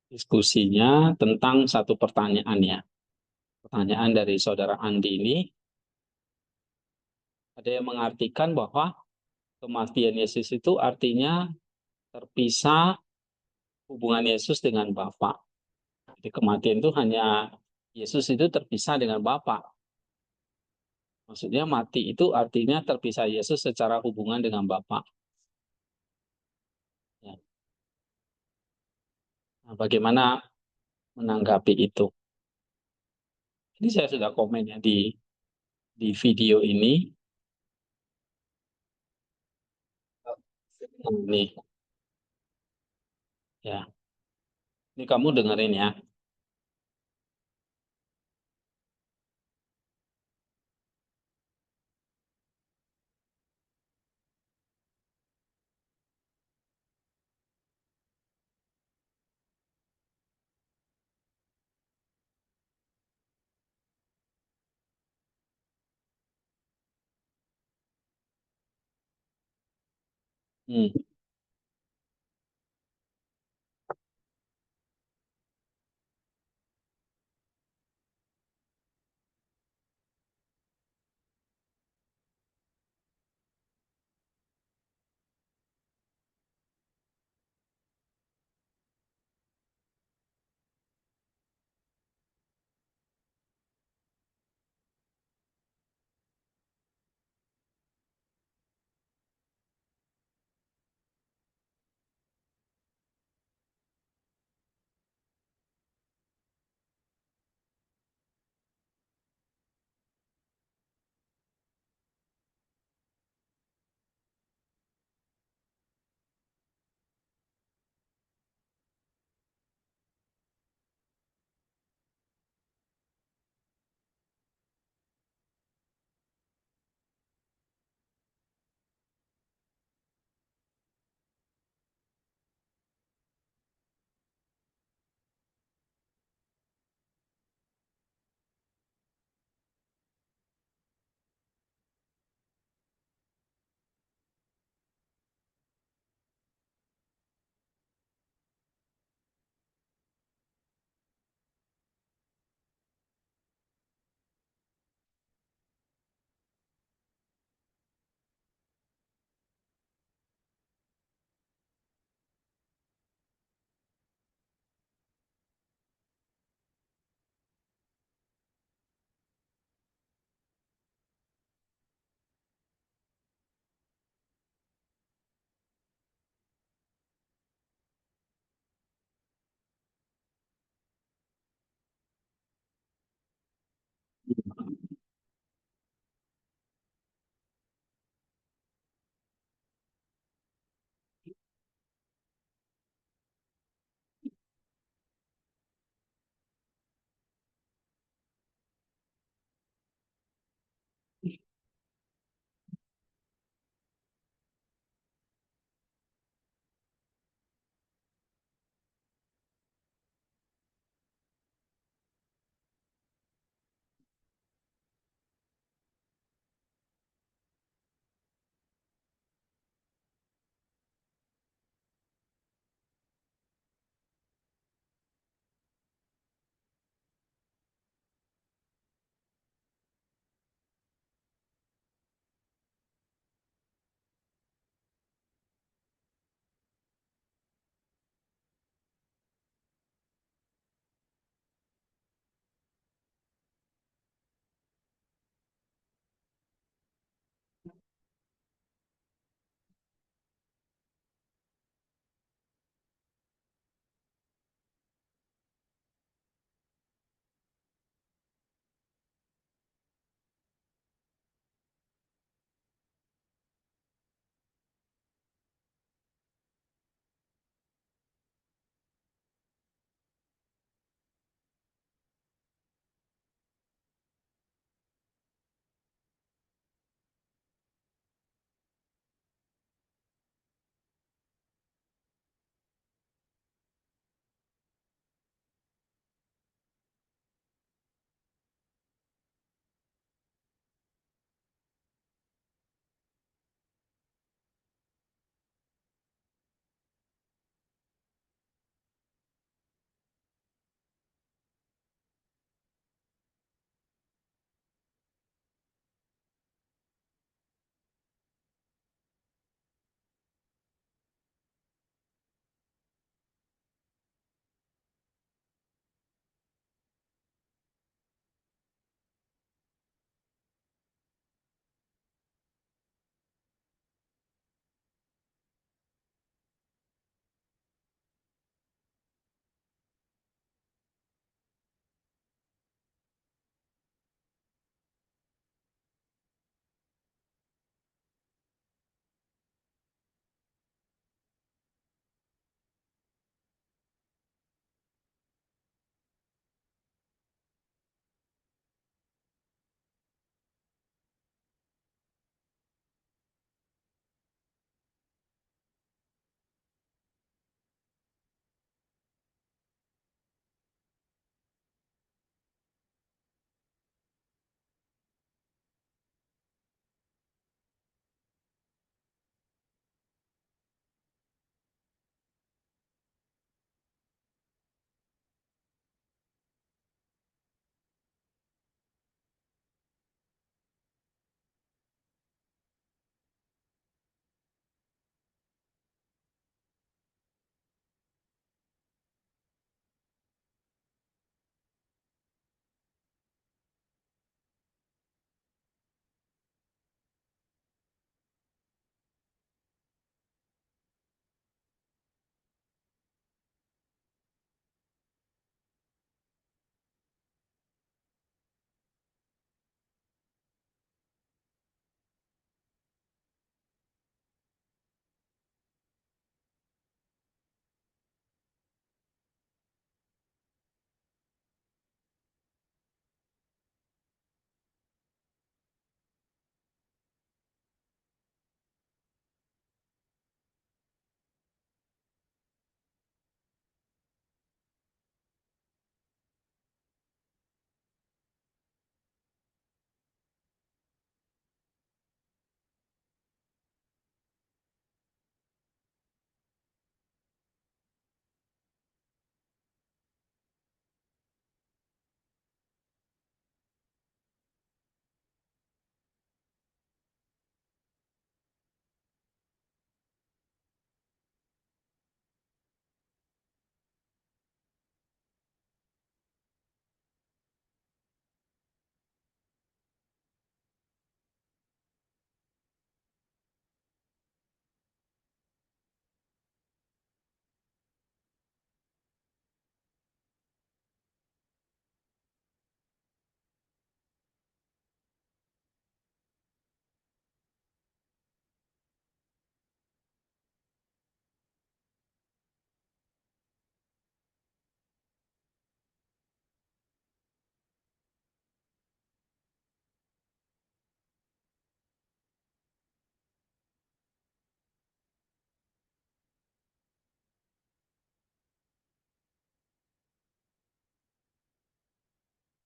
diskusinya tentang satu pertanyaan ya. Pertanyaan dari saudara Andi ini, ada yang mengartikan bahwa kematian Yesus itu artinya terpisah hubungan Yesus dengan Bapa. Jadi kematian itu hanya Yesus itu terpisah dengan Bapa. Maksudnya mati itu artinya terpisah Yesus secara hubungan dengan Bapa. Ya. Nah, bagaimana menanggapi itu? Ini saya sudah komen ya di video ini. Nah, nih, ya. Ini kamu dengerin ya. Hmm.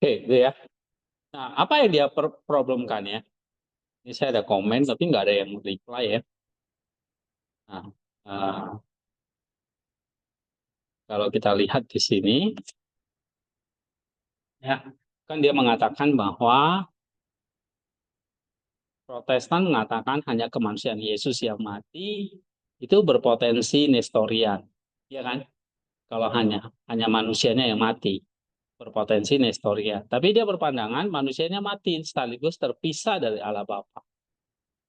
Oke, itu ya. Nah, apa yang dia problemkan ya? Ini saya ada komen, tapi nggak ada yang reply ya. Nah, kalau kita lihat di sini, ya, kan dia mengatakan bahwa Protestan mengatakan hanya kemanusiaan Yesus yang mati itu berpotensi Nestorian, ya kan? Kalau hanya manusianya yang mati, berpotensi Nestorian. Tapi dia berpandangan manusianya mati sekaligus terpisah dari Allah Bapa.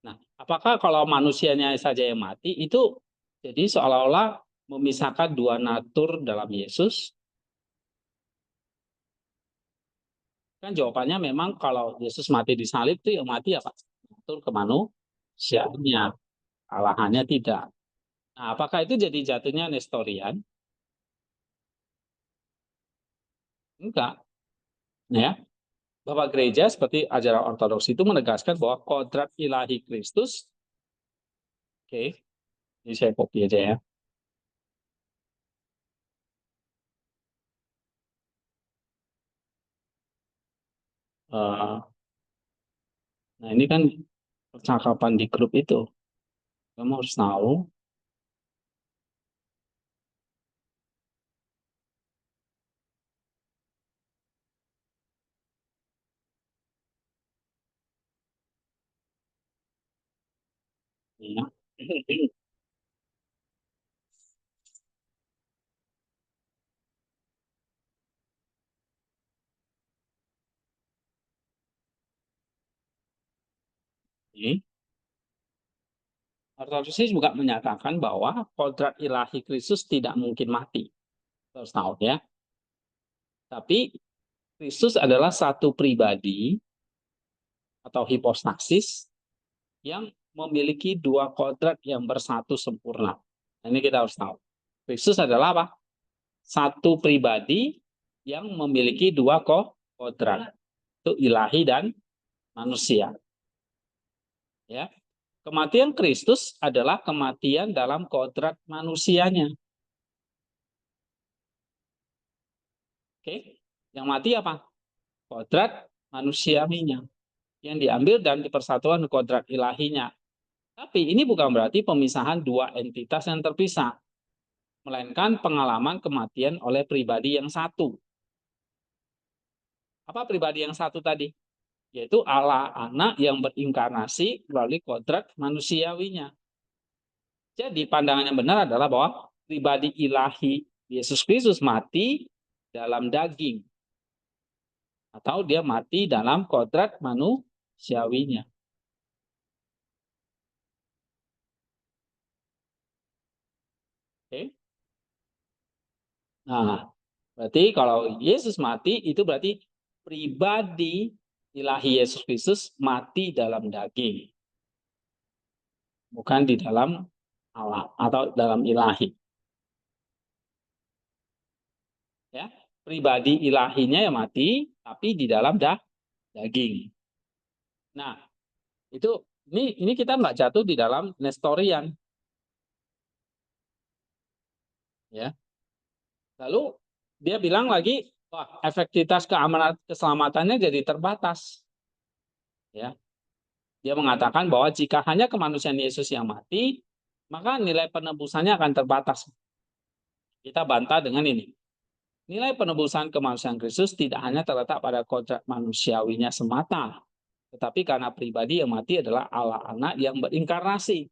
Nah, apakah kalau manusianya saja yang mati itu jadi seolah-olah memisahkan dua natur dalam Yesus? Kan jawabannya memang kalau Yesus mati di salib itu yang mati apa? Natur kemanusiaannya, Allahannya tidak. Nah, apakah itu jadi jatuhnya Nestorian? Enggak, ya. Bapak gereja seperti ajaran ortodoks itu menegaskan bahwa kodrat ilahi Kristus, oke, ini saya copy aja ya. Nah, ini kan percakapan di grup itu. Kamu harus tahu, ya. Ini ortodoks juga menyatakan bahwa kodrat ilahi Kristus tidak mungkin mati. Terus tahu ya. Tapi Kristus adalah satu pribadi atau hipostasis yang memiliki dua kodrat yang bersatu sempurna. Nah, ini kita harus tahu. Kristus adalah apa? Satu pribadi yang memiliki dua kodrat, itu ilahi dan manusia. Ya, kematian Kristus adalah kematian dalam kodrat manusianya. Oke, yang mati apa? Kodrat manusiawinya yang diambil dan dipersatukan kodrat ilahinya. Tapi ini bukan berarti pemisahan dua entitas yang terpisah, melainkan pengalaman kematian oleh pribadi yang satu. Apa pribadi yang satu tadi? Yaitu Allah anak yang berinkarnasi melalui kodrat manusiawinya. Jadi pandangan yang benar adalah bahwa pribadi ilahi Yesus Kristus mati dalam daging atau dia mati dalam kodrat manusiawinya. Oke. Nah, berarti kalau Yesus mati itu berarti pribadi ilahi Yesus Kristus mati dalam daging, bukan di dalam Allah atau dalam ilahi. Ya, pribadi ilahinya yang mati, tapi di dalam daging. Nah, itu ini kita nggak jatuh di dalam Nestorian, ya. Lalu dia bilang lagi, wah, efektivitas keamanan keselamatannya jadi terbatas, ya. Dia mengatakan bahwa jika hanya kemanusiaan Yesus yang mati, maka nilai penebusannya akan terbatas. Kita bantah dengan ini. Nilai penebusan kemanusiaan Kristus tidak hanya terletak pada kodrat manusiawinya semata, tetapi karena pribadi yang mati adalah Allah anak yang berinkarnasi.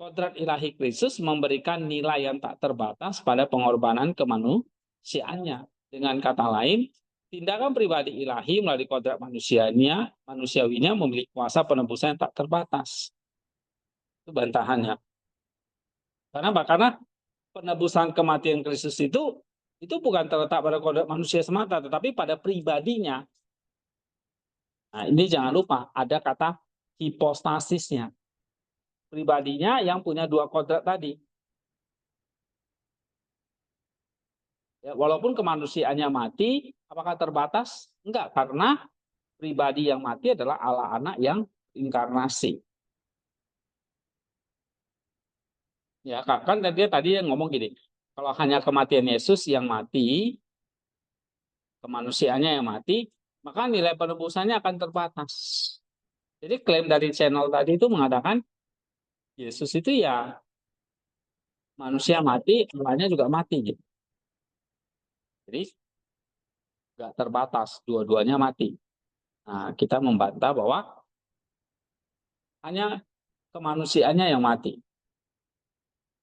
Kodrat ilahi Kristus memberikan nilai yang tak terbatas pada pengorbanan kemanusiaannya. Dengan kata lain, tindakan pribadi ilahi melalui kodrat manusiawinya memiliki kuasa penebusan yang tak terbatas. Itu bantahannya. Karena apa? Karena penebusan kematian Kristus itu bukan terletak pada kodrat manusia semata, tetapi pada pribadinya. Nah, ini jangan lupa ada kata hipostasisnya. Pribadinya yang punya dua kodrat tadi. Ya, walaupun kemanusiaannya mati, apakah terbatas? Enggak, karena pribadi yang mati adalah Allah anak yang inkarnasi. Ya, kan dia tadi yang ngomong gini, kalau hanya kematian Yesus yang mati, kemanusiaannya yang mati, maka nilai penebusannya akan terbatas. Jadi klaim dari channel tadi itu mengatakan Yesus itu ya manusia mati, Allahnya juga mati gitu. Jadi nggak terbatas, dua-duanya mati. Nah, kita membantah bahwa hanya kemanusiaannya yang mati.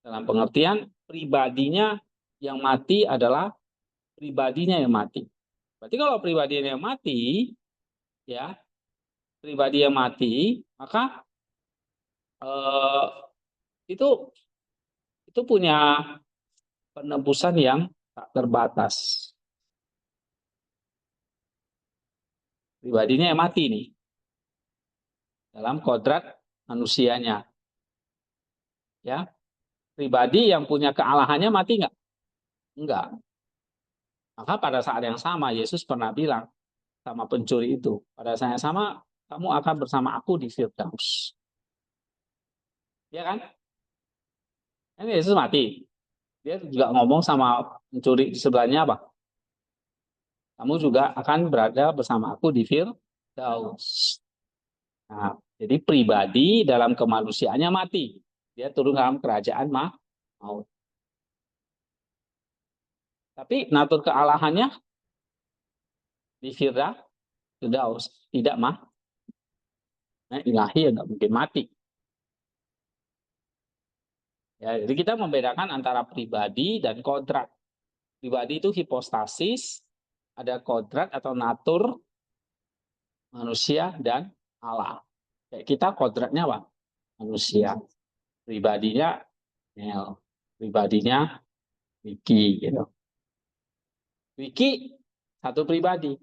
Dalam pengertian pribadinya yang mati adalah pribadinya yang mati. Berarti kalau pribadinya yang mati, ya pribadi yang mati, maka eh, itu punya penebusan yang tak terbatas. Pribadinya yang mati nih dalam kodrat manusianya, ya. Pribadi yang punya kealahannya mati nggak? Enggak. Maka pada saat yang sama Yesus pernah bilang sama pencuri itu, pada saat yang sama kamu akan bersama aku di Firdaus. Ya kan? Ini Yesus mati. Dia juga ngomong sama pencuri di sebelahnya apa? Kamu juga akan berada bersama aku di Firdaus. Nah, jadi pribadi dalam kemanusiaannya mati. Dia turun dalam kerajaan maut. Tapi natur kealahannya di Firdaus tidak mah. Nah, ilahi ya nggak mungkin mati. Ya, jadi kita membedakan antara pribadi dan kodrat. Pribadi itu hipostasis, ada kodrat atau natur manusia dan Allah. Kayak kita kodratnya apa? Manusia. Pribadinya Nel. Pribadinya Wiki gitu. Wiki satu pribadi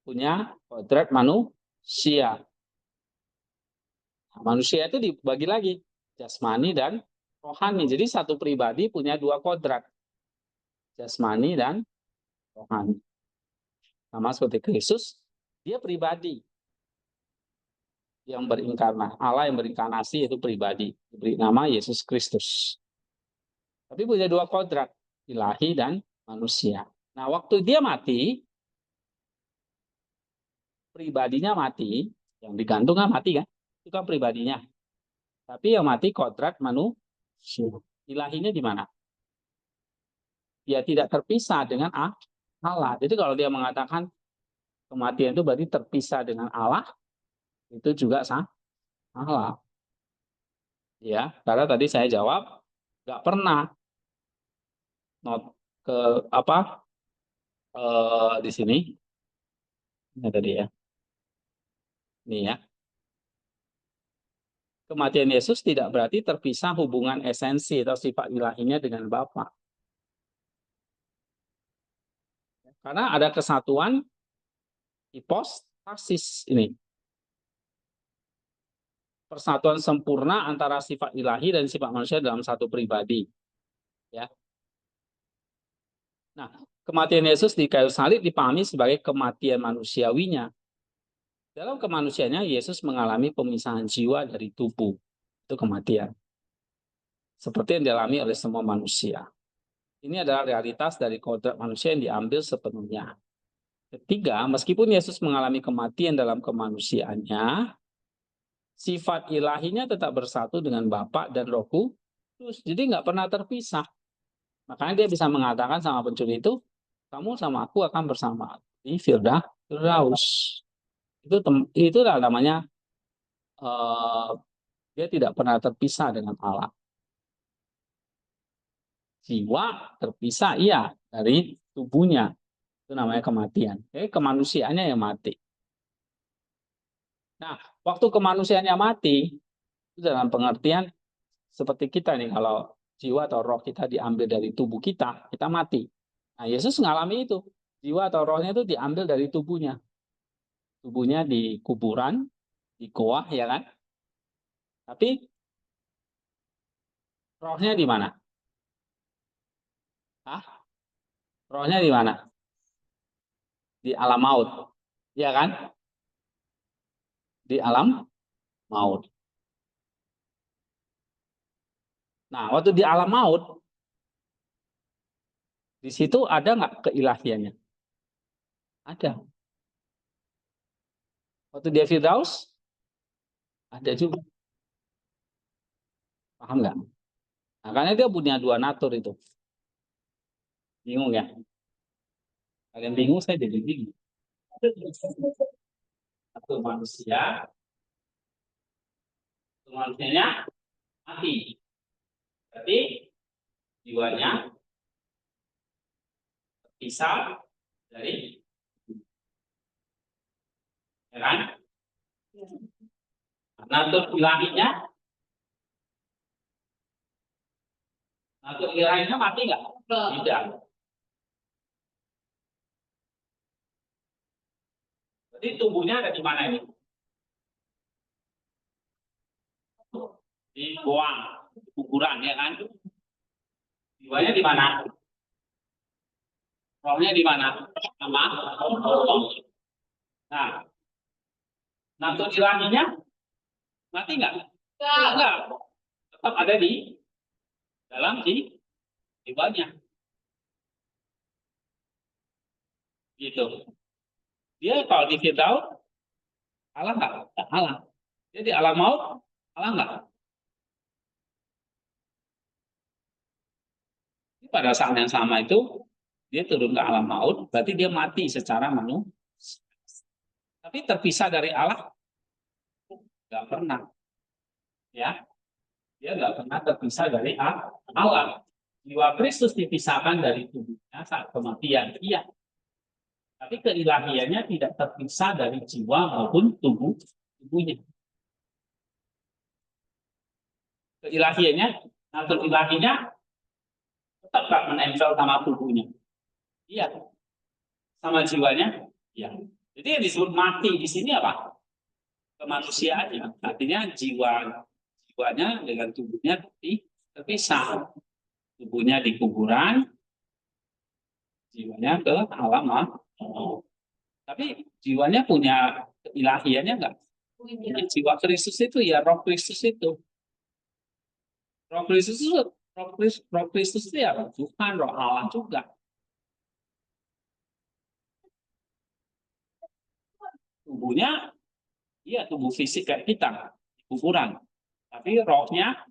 punya kodrat manusia. Nah, manusia itu dibagi lagi jasmani dan rohani. Jadi satu pribadi punya dua kodrat, jasmani dan rohani. Sama seperti Kristus, dia pribadi yang berinkarnasi, Allah yang berinkarnasi itu pribadi, diberi nama Yesus Kristus. Tapi punya dua kodrat, ilahi dan manusia. Nah, waktu dia mati, pribadinya mati, yang digantung kan mati kan, itu kan pribadinya. Tapi yang mati kodrat manusia. Ilahinya di mana? Dia tidak terpisah dengan Allah. Jadi kalau dia mengatakan kematian itu berarti terpisah dengan Allah, itu juga salah. Ya, karena tadi saya jawab nggak pernah not ke apa di sini. Ini tadi ya. Ini ya. Kematian Yesus tidak berarti terpisah hubungan esensi atau sifat ilahinya dengan Bapa. Karena ada kesatuan hipostasis ini. Persatuan sempurna antara sifat ilahi dan sifat manusia dalam satu pribadi. Ya. Nah, kematian Yesus di kayu salib dipahami sebagai kematian manusiawinya. Dalam kemanusiaannya, Yesus mengalami pemisahan jiwa dari tubuh. Itu kematian. Seperti yang dialami oleh semua manusia. Ini adalah realitas dari kodrat manusia yang diambil sepenuhnya. Ketiga, meskipun Yesus mengalami kematian dalam kemanusiaannya, sifat ilahinya tetap bersatu dengan Bapa dan Roh Kudus. Jadi nggak pernah terpisah. Makanya dia bisa mengatakan sama pencuri itu, kamu sama aku akan bersama di Firdaus. Itu namanya dia tidak pernah terpisah dengan Allah. Jiwa terpisah iya dari tubuhnya. Itu namanya kematian. Jadi kemanusiaannya yang mati. Nah, waktu kemanusiaannya mati, itu dalam pengertian seperti kita nih, kalau jiwa atau roh kita diambil dari tubuh kita, kita mati. Nah, Yesus mengalami itu. Jiwa atau rohnya itu diambil dari tubuhnya. Tubuhnya di kuburan, di goa, ya kan? Tapi rohnya di mana? Hah? Rohnya di mana? Di alam maut. Ya kan? Di alam maut. Nah, waktu di alam maut, di situ ada nggak keilahiannya? Ada. Waktu dia Firdaus, ada juga. Paham nggak? Nah, karena dia punya dua natur itu. Bingung ya? Kalian bingung, saya jadi bingung. Satu manusia, manusianya mati. Berarti jiwanya terpisah dari, ya kan? Natur ilahinya mati nggak? Tidak. Jadi tubuhnya ada di mana ini? Dibuang, kuburan, ya kan? Jiwanya di mana? Rohnya di mana? Sama. Nah, natur ilahinya mati nggak? Enggak. Tetap ada di dalam jiwanya. Gitu. Dia kalau di Firdaus, Allah nggak? Allah. Jadi alam maut, Allah nggak? Pada saat yang sama itu, dia turun ke alam maut, berarti dia mati secara manusia. Tapi terpisah dari Allah, nggak pernah. Ya, dia nggak pernah terpisah dari Allah. Jiwa Kristus dipisahkan dari tubuhnya saat kematian. Iya. Tapi keilahiannya tidak terpisah dari jiwa maupun tubuhnya. Keilahiannya, natur ilahinya tetap gak menempel sama tubuhnya. Iya. Sama jiwanya. Iya. Jadi yang disebut mati di sini apa? Kemanusiaannya. Artinya jiwanya dengan tubuhnya terpisah. Tubuhnya di kuburan, jiwanya ke alam maut. Tapi jiwanya punya keilahiannya enggak? Jiwa Kristus itu ya roh Kristus itu. Roh Kristus itu roh Kristus itu ya roh Tuhan, roh Allah juga. Tubuhnya iya tubuh fisik kayak kita, kuburan. Tapi rohnya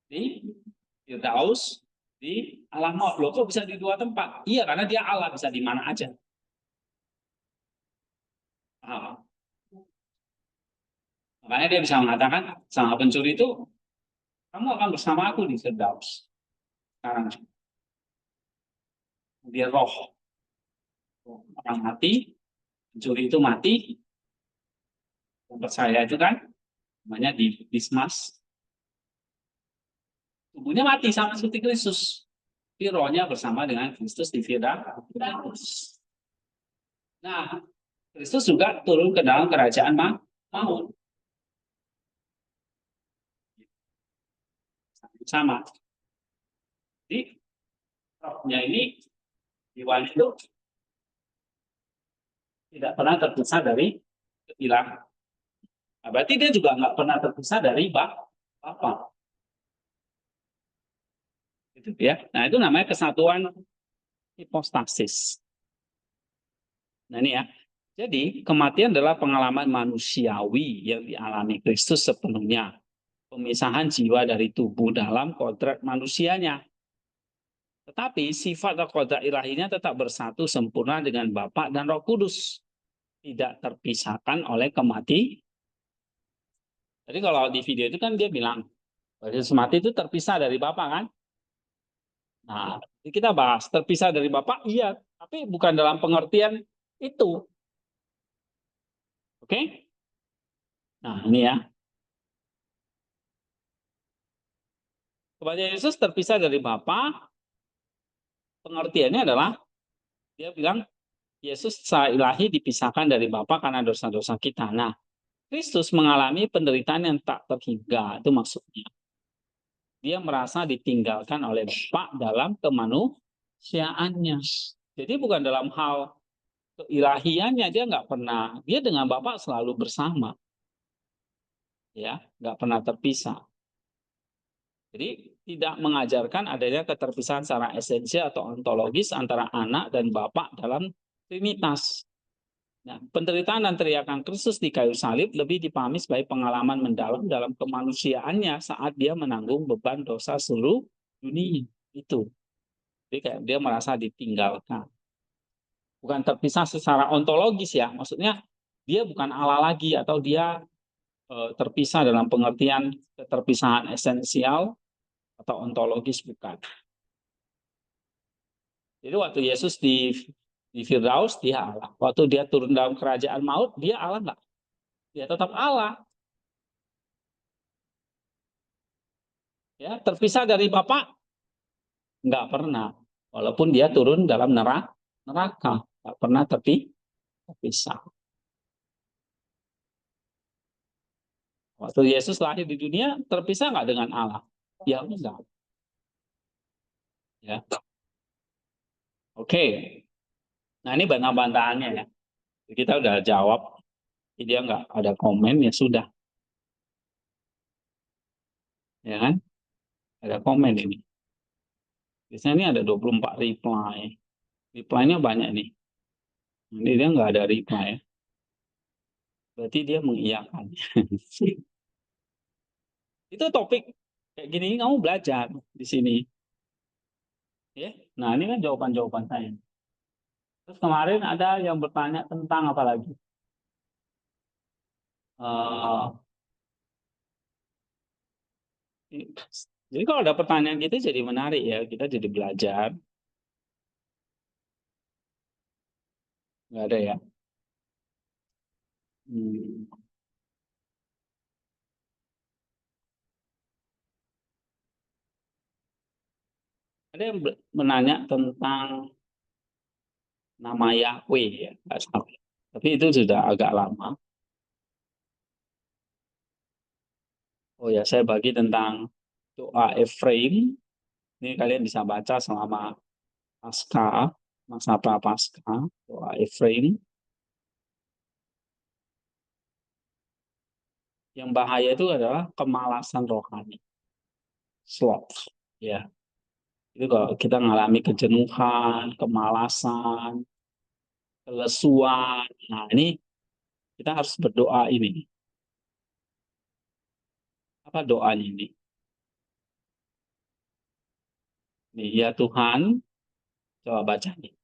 di Firdaus, di alam maut. Loh, kok bisa di dua tempat? Iya, karena dia Allah, bisa di mana aja. Nah, makanya dia bisa mengatakan sama pencuri itu, kamu akan bersama aku di Firdaus. Sekarang dia roh orang mati, pencuri itu mati, yang percaya itu kan, namanya di Dismas. Tubuhnya mati sama seperti Kristus. Tapi rohnya bersama dengan Kristus di Firdaus. Nah, Kristus juga turun ke dalam kerajaan maut. Sama. Jadi, rohnya ini, jiwanya itu tidak pernah terpisah dari keilahian. Nah, berarti dia juga nggak pernah terpisah dari Bapa. Itu ya. Nah, itu namanya kesatuan hipostasis. Nah, ini ya. Jadi, kematian adalah pengalaman manusiawi yang dialami Kristus sepenuhnya. Pemisahan jiwa dari tubuh dalam kodrat manusianya. Tetapi sifat atau kodrat ilahinya tetap bersatu sempurna dengan Bapa dan Roh Kudus. Tidak terpisahkan oleh kematian. Jadi kalau di video itu kan dia bilang, Yesus mati itu terpisah dari Bapa kan? Nah, kita bahas terpisah dari Bapa, iya. Tapi bukan dalam pengertian itu. Oke? Nah, ini ya. Kematian Yesus terpisah dari Bapa, pengertiannya adalah, dia bilang, Yesus secara ilahi dipisahkan dari Bapa karena dosa-dosa kita. Nah, Kristus mengalami penderitaan yang tak terhingga, itu maksudnya. Dia merasa ditinggalkan oleh Bapa dalam kemanusiaannya. Jadi bukan dalam hal keilahiannya, dia nggak pernah, dia dengan Bapa selalu bersama. Ya, nggak pernah terpisah. Jadi tidak mengajarkan adanya keterpisahan secara esensial atau ontologis antara anak dan Bapa dalam Trinitas. Nah, penderitaan dan teriakan Kristus di kayu salib lebih dipahami sebagai pengalaman mendalam dalam kemanusiaannya saat dia menanggung beban dosa seluruh dunia. Itu. Jadi kayak dia merasa ditinggalkan. Bukan terpisah secara ontologis ya. Maksudnya dia bukan Allah lagi atau dia terpisah dalam pengertian keterpisahan esensial atau ontologis, bukan. Jadi waktu Yesus di Firdaus dia Allah. Waktu dia turun dalam kerajaan maut dia Allah nggak? Dia tetap Allah. Ya, terpisah dari Bapa nggak pernah. Walaupun dia turun dalam neraka nggak pernah terpisah. Waktu Yesus lahir di dunia terpisah nggak dengan Allah? Ya enggak. Ya. Oke. Nah ini bantah-bantahannya ya. Kita udah jawab. Dia nggak ada komen ya sudah. Ya kan? Ada komen ini. Biasanya ini ada 24 reply. Reply-nya banyak nih. Ini dia nggak ada reply ya. Berarti dia mengiyakan. Itu topik kayak gini kamu belajar di sini. Ya. Nah ini kan jawaban-jawaban saya. Terus kemarin ada yang bertanya tentang apa lagi? Uh, jadi kalau ada pertanyaan gitu jadi menarik ya. Kita jadi belajar. Nggak ada ya. Hmm. Ada yang menanya tentang nama Yahweh ya. Nggak salah. Tapi itu sudah agak lama. Oh ya, saya bagi tentang doa Efraim. Ini kalian bisa baca selama Paskah, masa Prapaskah, doa Efraim. Yang bahaya itu adalah kemalasan rohani, sloth. Ya, itu kalau kita mengalami kejenuhan, kemalasan, kelesuan. Nah, ini kita harus berdoa ini. Apa doanya ini? Nih, ya Tuhan, coba baca nih.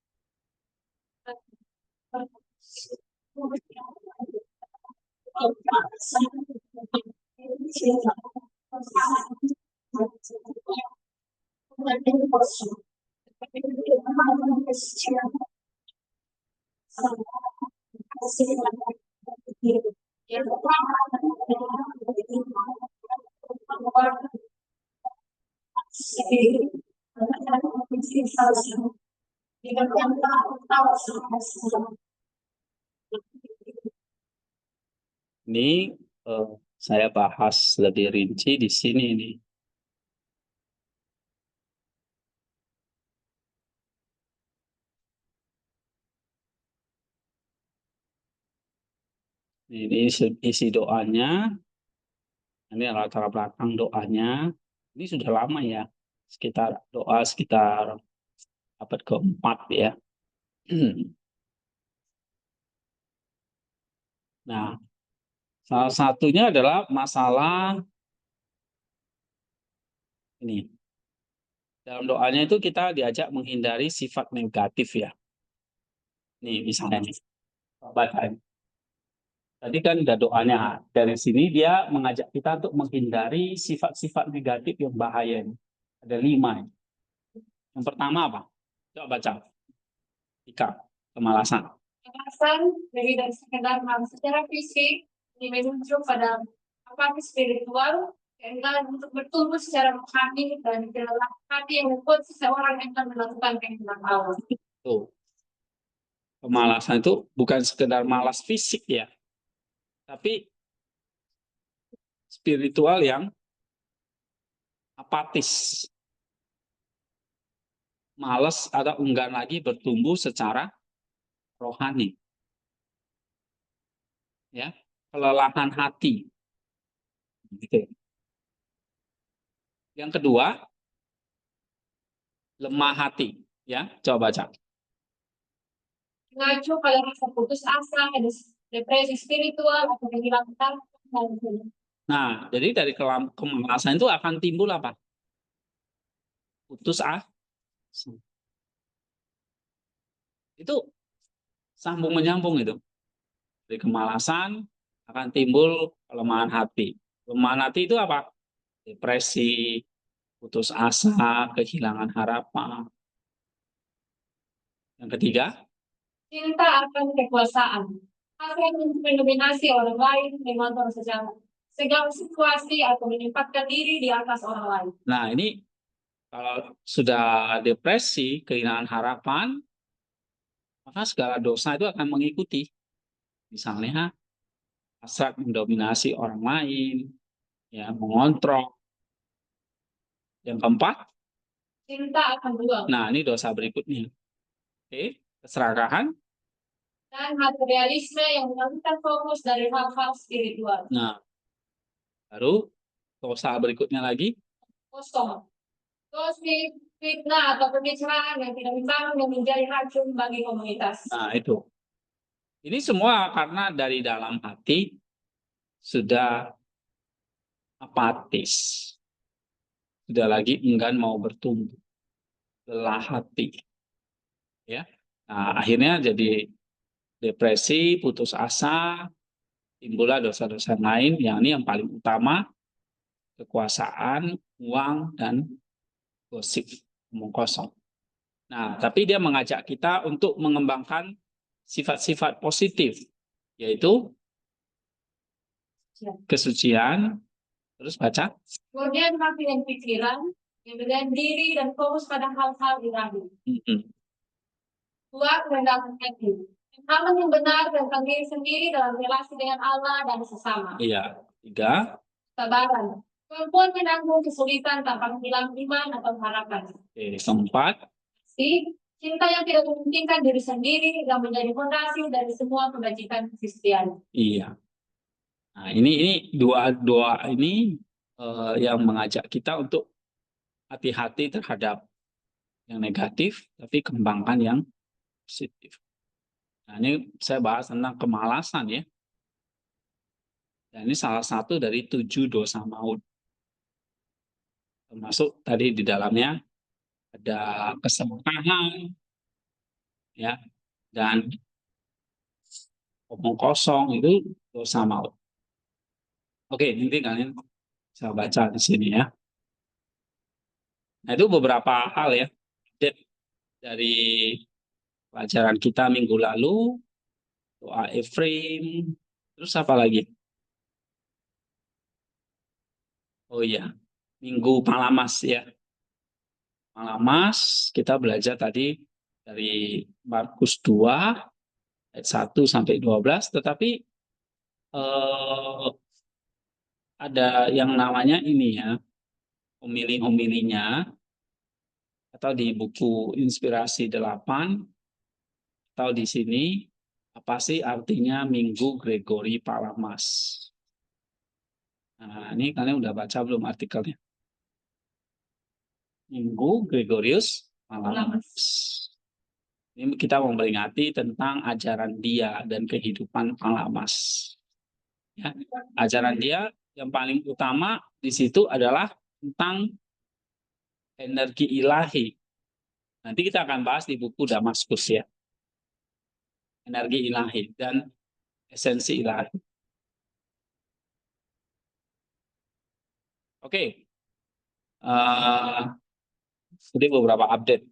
Ini saya bahas lebih rinci di sini nih. Ini isi doanya. Ini latar belakang doanya. Ini sudah lama ya. Sekitar abad keempat ya. Nah, salah satunya adalah masalah ini. Dalam doanya itu kita diajak menghindari sifat negatif ya. Nih misalnya nih. Baca. Tadi kan ada doanya. Dari sini dia mengajak kita untuk menghindari sifat-sifat negatif yang bahaya. Ada 5. Yang pertama apa? Coba baca. Ika, kemalasan. Kekerasan lebih dari sekedar hal secara fisik, ini menuju pada apa spiritual, keinginan untuk bertumbuh secara rohani dan dalam hati yang membuat seseorang akan melakukan kehendak Allah. Tuh, kemalasan itu bukan sekedar malas fisik ya, tapi spiritual yang apatis, malas atau enggan lagi bertumbuh secara rohani, ya, kelelahan hati. Gitu. Yang kedua, lemah hati, ya, coba baca. mengacu pada rasa putus asa, depresi spiritual, atau kehilangan taraf, dan sebagainya. Nah, jadi dari kemalasan itu akan timbul apa? Putus asa. Itu sambung menyambung itu. Dari kemalasan akan timbul kelemahan hati. Kelemahan hati itu apa? Depresi, putus asa, kehilangan harapan. Yang ketiga, Cinta akan kekuasaan. Hasrat untuk mendominasi orang lain, mengontrol segala situasi atau menempatkan diri di atas orang lain. nah ini kalau sudah depresi, kehilangan harapan, maka segala dosa itu akan mengikuti. Misalnya hasrat mendominasi orang lain, ya mengontrol. Yang keempat, Cinta akan jual. nah ini dosa berikutnya. Oke, keserakahan. Dan materialisme yang mengalihkan fokus dari hal-hal spiritual. Nah, baru dosa berikutnya lagi. Kosong. Gosip, fitnah, atau pembicaraan yang tidak membangun dan menjadi racun bagi komunitas. Nah, itu. Ini semua karena dari dalam hati sudah apatis. Sudah lagi enggan mau bertumbuh. Lelah hati. Ya. Nah, akhirnya jadi depresi, putus asa, timbullah dosa-dosa lain, yang ini yang paling utama, kekuasaan, uang, dan gosip, omong kosong. Nah, tapi dia mengajak kita untuk mengembangkan sifat-sifat positif, yaitu kesucian, terus baca. Kemudian hati dan pikiran yang berdiam diri dan fokus pada hal-hal ilahi. Dua, kerendahan hati. Hal yang benar tentang diri sendiri dalam relasi dengan Allah dan sesama. Iya. Tiga. Kesabaran. Kemampuan menanggung kesulitan tanpa hilang iman atau harapan. Keempat. Cinta yang tidak mementingkan diri sendiri dan menjadi fondasi dari semua kebajikan Kristiani. Iya. Nah, ini dua ini yang mengajak kita untuk hati-hati terhadap yang negatif, tapi kembangkan yang positif. Nah, ini saya bahas tentang kemalasan ya. Dan ini salah satu dari 7 dosa maut. Termasuk tadi di dalamnya ada keserakahan, ya, dan omong kosong itu dosa maut. Oke, nanti kalian bisa baca di sini ya. Nah, itu beberapa hal ya dari pelajaran kita minggu lalu, doa Efraim, terus apa lagi? Oh iya, Minggu Palamas ya. Palamas kita belajar tadi dari Markus 2 ayat 1 sampai 12, tetapi ada yang namanya ini ya, homili-homilinya atau di buku Inspirasi 8 atau di sini apa sih artinya Minggu Gregory Palamas. Nah, ini kalian udah baca belum artikelnya? Minggu Gregorius Palamas. Ini kita memperingati tentang ajaran dia dan kehidupan Palamas. Ya, ajaran dia yang paling utama di situ adalah tentang energi ilahi. Nanti kita akan bahas di buku Damaskus ya. Energi ilahi dan esensi ilahi. Oke. Jadi beberapa update